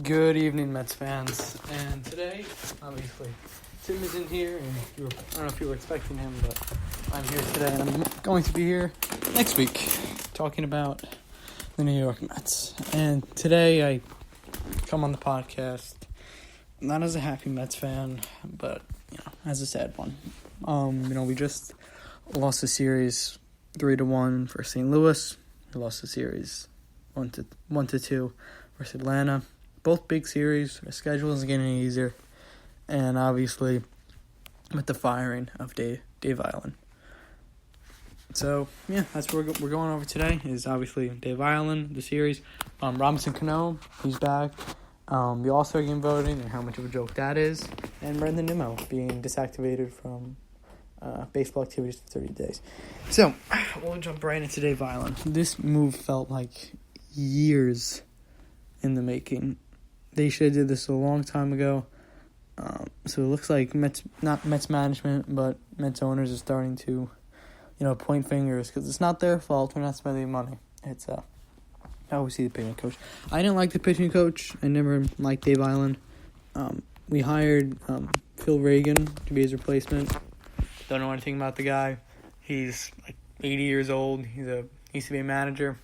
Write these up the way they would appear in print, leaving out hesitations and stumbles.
Good evening, Mets fans. And today, obviously, Tim isn't here, and I don't know if you were expecting him, but I'm here today, and I'm going to be here next week talking about the New York Mets. And today, I come on the podcast not as a happy Mets fan, but as a sad one. We just lost the series 3-1 for St. Louis. We lost the series 1-2 versus Atlanta. Both big series. Our schedule isn't getting any easier. And obviously, with the firing of Dave Eiland. So, that's what we're going over today, is obviously Dave Eiland, the series. Robinson Cano, he's back. The All-Star game voting and how much of a joke that is. And Brandon Nimmo being deactivated from baseball activities for 30 days. So, we'll jump right into Dave Eiland. This move felt like years in the making. They should have did this a long time ago. So it looks like not Mets management, but Mets owners are starting to, point fingers because it's not their fault. We're not spending money. It's obviously the pitching coach. I didn't like the pitching coach. I never liked Dave Eiland. We hired Phil Regan to be his replacement. Don't know anything about the guy. He's like 80 years old. He used to be a manager.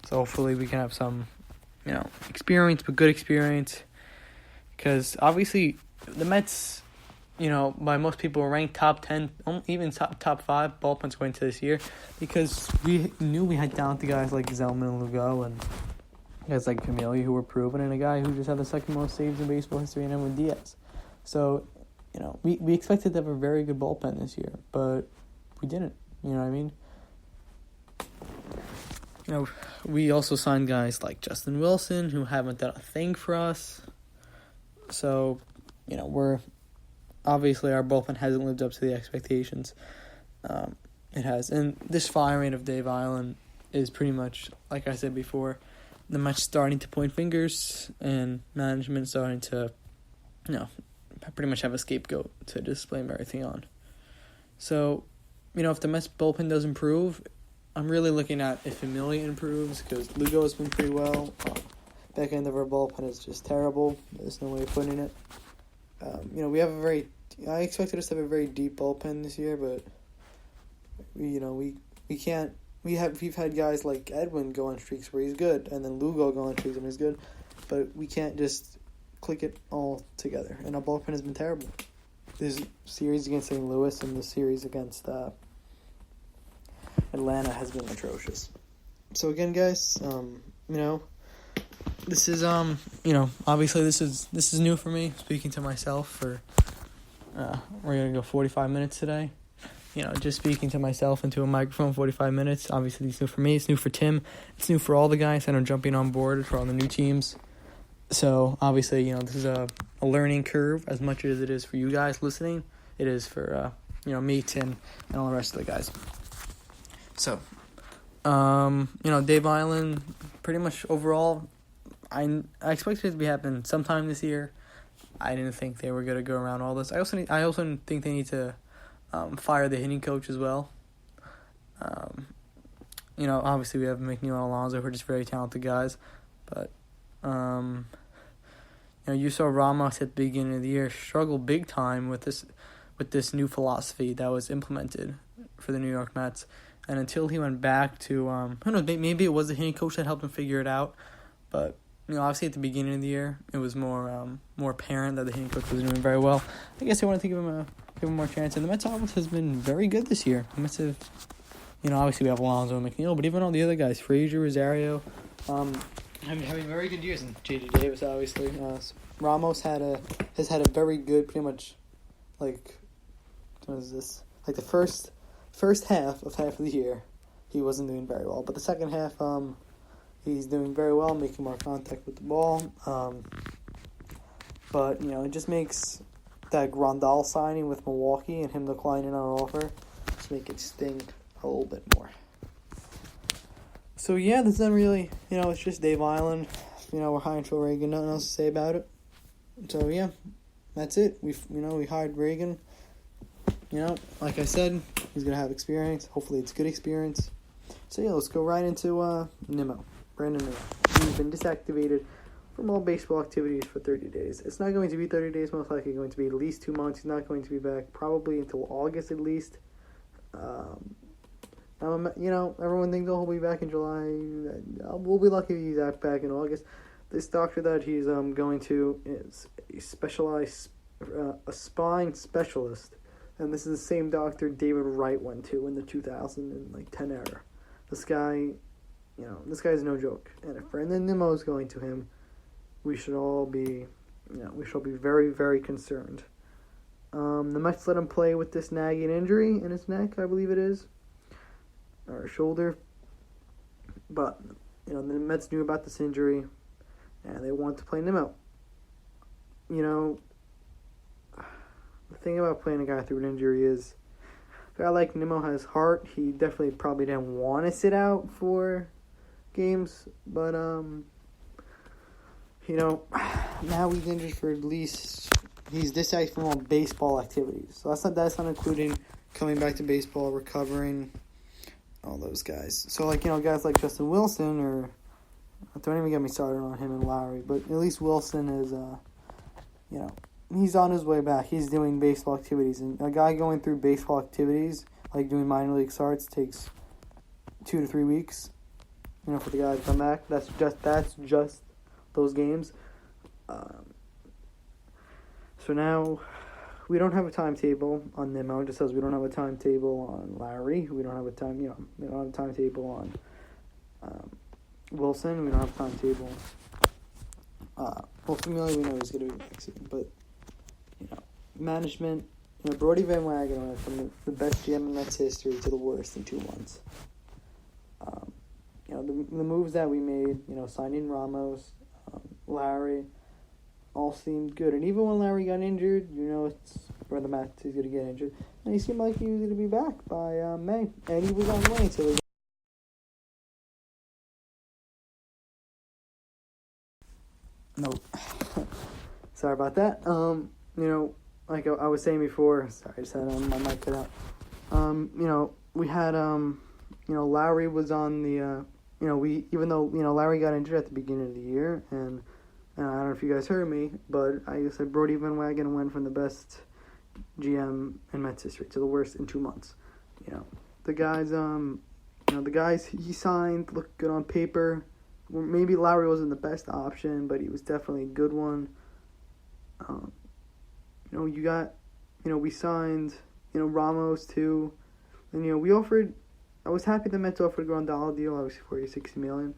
So hopefully we can have some experience, but good experience. Because obviously the Mets, by most people are ranked top 10, even top 5 bullpens going into this year. Because we knew we had talented guys like Zellman and Lugo and guys like Camille who were proven, and a guy who just had the second most saves in baseball history and with Diaz. So, we expected to have a very good bullpen this year, but we didn't. You know what I mean? We also signed guys like Justin Wilson, who haven't done a thing for us. So, we're obviously our bullpen hasn't lived up to the expectations. It has, and this firing of Dave Eiland is pretty much, like I said before, the Mets starting to point fingers and management starting to, pretty much have a scapegoat to just blame everything on. So, if the Mets bullpen does improve, I'm really looking at if Emilia improves, because Lugo has been pretty well. Back end of our bullpen is just terrible. There's no way of putting it. We have I expected us to have a very deep bullpen this year, but we can't. We've had guys like Edwin go on streaks where he's good, and then Lugo go on streaks and he's good, but we can't just click it all together. And our bullpen has been terrible. This series against St. Louis and the series against Atlanta has been atrocious. So again, guys, this is obviously this is new for me. Speaking to myself for we're gonna go 45 minutes today. Just speaking to myself into a microphone 45 minutes. Obviously, it's new for me. It's new for Tim. It's new for all the guys that are jumping on board for all the new teams. So obviously, this is a learning curve as much as it is for you guys listening. It is for me, Tim, and all the rest of the guys. So, Dave Eiland, pretty much overall, I expected it to be happening sometime this year. I didn't think they were going to go around all this. I also think they need to fire the hitting coach as well. Obviously we have McNeil and Alonso, who are just very talented guys. But, you saw Ramos at the beginning of the year struggle big time with this new philosophy that was implemented for the New York Mets. And until he went back to, I don't know, maybe it was the hitting coach that helped him figure it out. But, obviously at the beginning of the year, it was more apparent that the hitting coach was doing very well. I guess they wanted to give him more chance. And the Mets offense has been very good this year. The Mets have, obviously we have Alonso and McNeil, but even all the other guys, Frazier, Rosario, having very good years. And J.D. Davis, obviously. Ramos has had a very good, pretty much, what is this? Like the first half of the year, he wasn't doing very well. But the second half, he's doing very well, making more contact with the ball. But, it just makes that Grandal signing with Milwaukee and him declining our offer just make it sting a little bit more. So, this isn't really, it's just Dave Eiland. We're hiring Phil Regan, nothing else to say about it. So, that's it. We hired Regan. Like I said, he's going to have experience. Hopefully it's good experience. So, let's go right into Nimmo. Brandon Nimmo. He's been deactivated from all baseball activities for 30 days. It's not going to be 30 days, most likely going to be at least 2 months. He's not going to be back probably until August at least. Everyone thinks he'll be back in July. We'll be lucky if he's back in August. This doctor that he's going to is a spine specialist, and this is the same doctor David Wright went to in the 2010 era. This guy's no joke. And if Brandon Nimmo is going to him, we should all be very, very concerned. The Mets let him play with this nagging injury in his neck, I believe it is, or shoulder. But the Mets knew about this injury, and they wanted to play Nimmo. The thing about playing a guy through an injury is, a guy like Nimmo has heart. He definitely probably didn't want to sit out for games, but now he's injured for at least he's disactivated from all baseball activities. So that's not including coming back to baseball, recovering, all those guys. So guys like Justin Wilson, or don't even get me started on him and Lowry, but at least Wilson is he's on his way back. He's doing baseball activities, and a guy going through baseball activities, like doing minor league starts, takes 2 to 3 weeks. For the guy to come back. That's just those games. So now we don't have a timetable on Nimmo, just as we don't have a timetable on Lowry. We don't have a timetable on Wilson. We don't have a timetable. Familiar, we know he's going to be back soon, but management. Brody Van Wagenen went from the best GM in Mets history to the worst in 2 months. The moves that we made, signing Ramos, Larry, all seemed good. And even when Larry got injured, it's where the Mets is going to get injured. And he seemed like he was going to be back by May. And he was on the way until No. Sorry about that. Like I was saying before, sorry, I just had my mic cut out. We had, Lowry was on the, even though, Lowry got injured at the beginning of the year, and I don't know if you guys heard me, but I said Brody Van Wagenen went from the best GM in Mets history to the worst in 2 months. The guys, the guys he signed looked good on paper. Maybe Lowry wasn't the best option, but he was definitely a good one. We signed, Ramos too. And, we offered, I was happy the Mets offered a $1 deal, obviously for $60 million.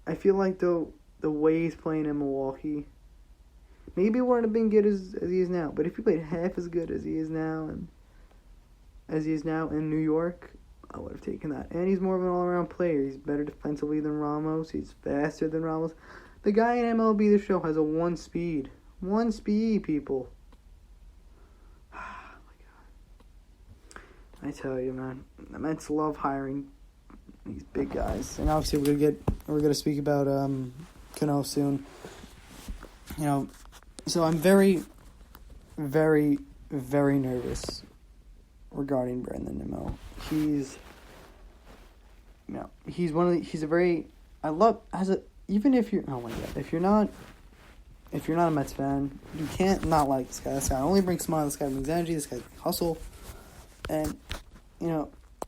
I feel like the way he's playing in Milwaukee, maybe it wouldn't have been good as he is now. But if he played half as good as he is now in New York, I would have taken that. And he's more of an all-around player. He's better defensively than Ramos. He's faster than Ramos. The guy in MLB The Show has a 1 speed. 1 speed, people. Oh, my God. I tell you, man. The Mets love hiring these big guys. And obviously we're gonna speak about Cano soon. So I'm very, very, very nervous regarding Brandon Nimmo. He's if you're not a Mets fan, you can't not like this guy. This guy only brings smile, this guy brings energy, this guy brings hustle. And,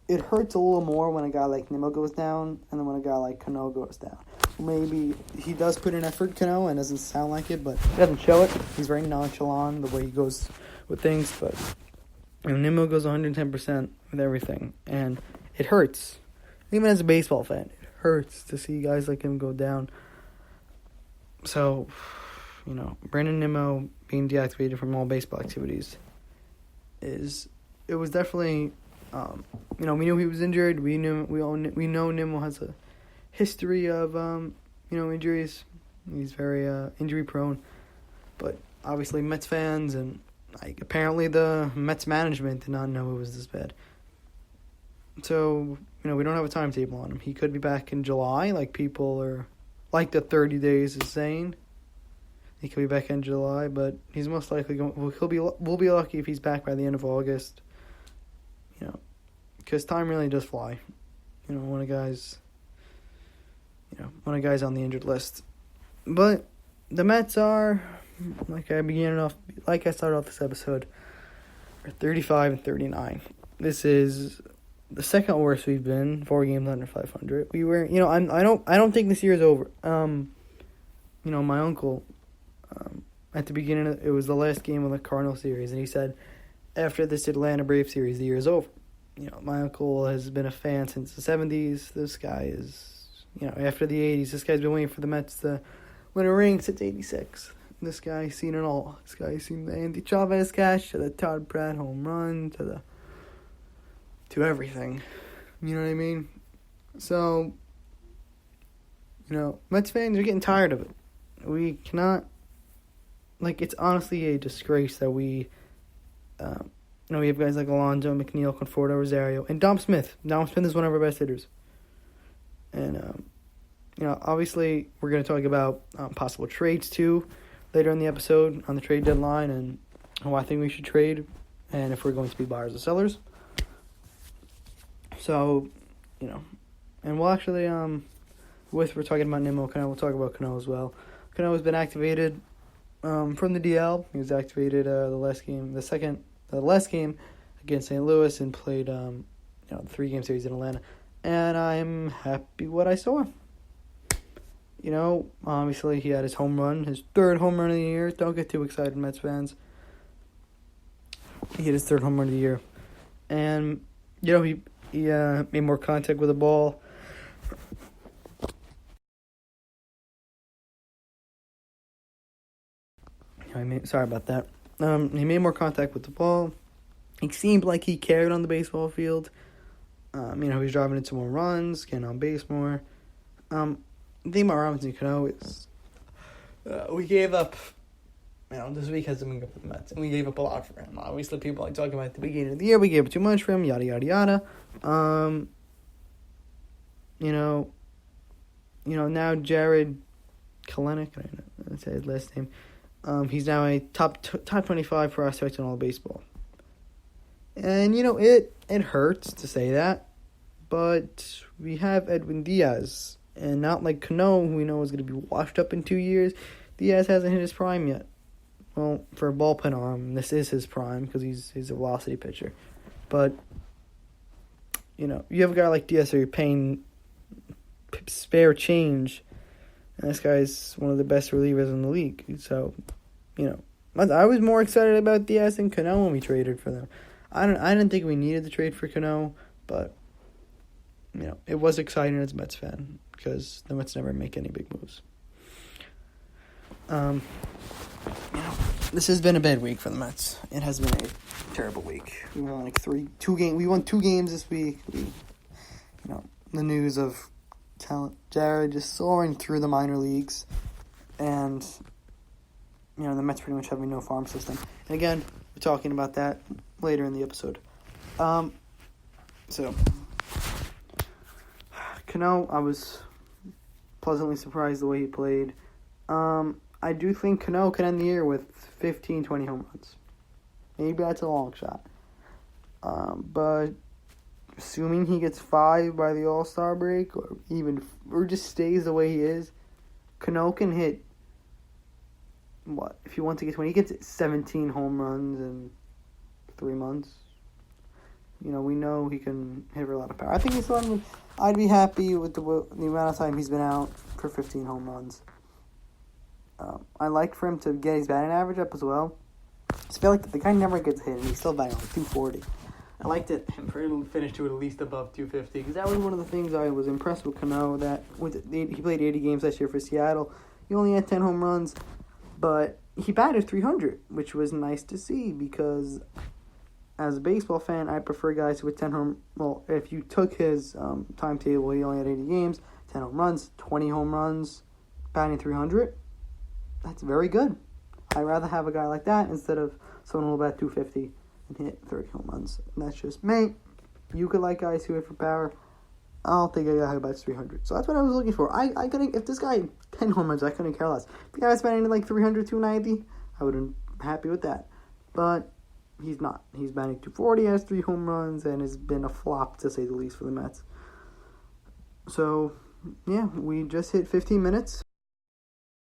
it hurts a little more when a guy like Nimmo goes down and then when a guy like Cano goes down. Maybe he does put in effort, Cano, and doesn't sound like it, but he doesn't show it. He's very nonchalant the way he goes with things, but Nimmo goes 110% with everything, and it hurts. Even as a baseball fan, it hurts to see guys like him go down. So, Brandon Nimmo being deactivated from all baseball activities it was definitely, we knew he was injured. We know Nimmo has a history of, injuries. He's very injury prone, but obviously Mets fans and apparently the Mets management did not know it was this bad. So, we don't have a timetable on him. He could be back in July, like the 30 days is saying. He could be back in July, but he's most likely we'll be lucky if he's back by the end of August. Because time really does fly. When a guy's, one of the guys on the injured list. But the Mets are, like I started off this episode, are 35-39. This is the second worst we've been. 4 games under 500. We were, I don't think this year is over. My uncle, at the beginning, it was the last game of the Cardinal series, and he said, after this Atlanta Braves series, the year is over. My uncle has been a fan since the 70s. This guy is, after the 80s, this guy's been waiting for the Mets to win a ring since 86. This guy's seen it all. This guy's seen the Andy Chavez catch, to the Todd Pratt home run, to everything. You know what I mean? So, Mets fans are getting tired of it. We cannot, it's honestly a disgrace that we have guys like Alonso, McNeil, Conforto, Rosario, and Dom Smith. Dom Smith is one of our best hitters. And, obviously we're going to talk about possible trades too later in the episode on the trade deadline and who I think we should trade and if we're going to be buyers or sellers. So, and we'll actually, we're talking about Nimmo, we'll talk about Cano as well. Cano has been activated from the DL. He was activated the last game against St. Louis and played the 3-game series in Atlanta. And I'm happy what I saw. Obviously he had his home run, his 3rd home run of the year. Don't get too excited, Mets fans. He hit his 3rd home run of the year. And, he made more contact with the ball. Sorry about that. He made more contact with the ball. He seemed like he cared on the baseball field. He was driving into more runs, getting on base more. The thing about Robinson Cano is we gave up, this week hasn't been good for the Mets, and we gave up a lot for him. Obviously, people like talking about at the beginning of the year, we gave up too much for him, yada, yada, yada. Now Jared Kalenic, I don't know, that's his last name. He's now a top 25 prospect in all of baseball. And, it hurts to say that, but we have Edwin Diaz. And not like Cano, who we know is going to be washed up in 2 years. Diaz hasn't hit his prime yet. Well, for a bullpen arm, this is his prime because he's a velocity pitcher. But, you have a guy like Diaz who you're paying spare change. And this guy's one of the best relievers in the league. So, I was more excited about Diaz than Cano when we traded for them. I didn't think we needed the trade for Cano, but, it was exciting as a Mets fan because the Mets never make any big moves. This has been a bad week for the Mets. It has been a terrible week. We won We won 2 games this week. The news of talent, Jared just soaring through the minor leagues, and the Mets pretty much having no farm system. And again, we're talking about that later in the episode. So Cano, I was pleasantly surprised the way he played. I do think Cano can end the year with 15, 20 home runs. Maybe that's a long shot. But assuming he gets 5 by the All-Star break, or just stays the way he is, Cano can hit, if he wants to get 20, he gets 17 home runs in 3 months. We know he can hit for a lot of power. I think I'd be happy with the amount of time he's been out for 15 home runs. I like for him to get his batting average up as well. I just feel like the guy never gets hit, and he's still batting like 240. I liked him for him to finish to at least above 250, because that was one of the things I was impressed with Cano, that he played 80 games last year for Seattle. He only had 10 home runs, but he batted 300, which was nice to see, because as a baseball fan, I prefer guys with 10 home... Well, if you took his timetable, he only had 80 games, 10 home runs, 20 home runs, batting 300. That's very good. I'd rather have a guy like that instead of someone who will bat 250 and hit 30 home runs. And that's just me. You could like guys who hit for power. I'll take a guy who bats 300. So that's what I was looking for. I couldn't... If this guy 10 home runs, I couldn't care less. If the guy was batting like 300, 290, I would have been happy with that. But he's not. He's batting 240, has 3 home runs, and has been a flop, to say the least, for the Mets. So, yeah, we just hit 15 minutes.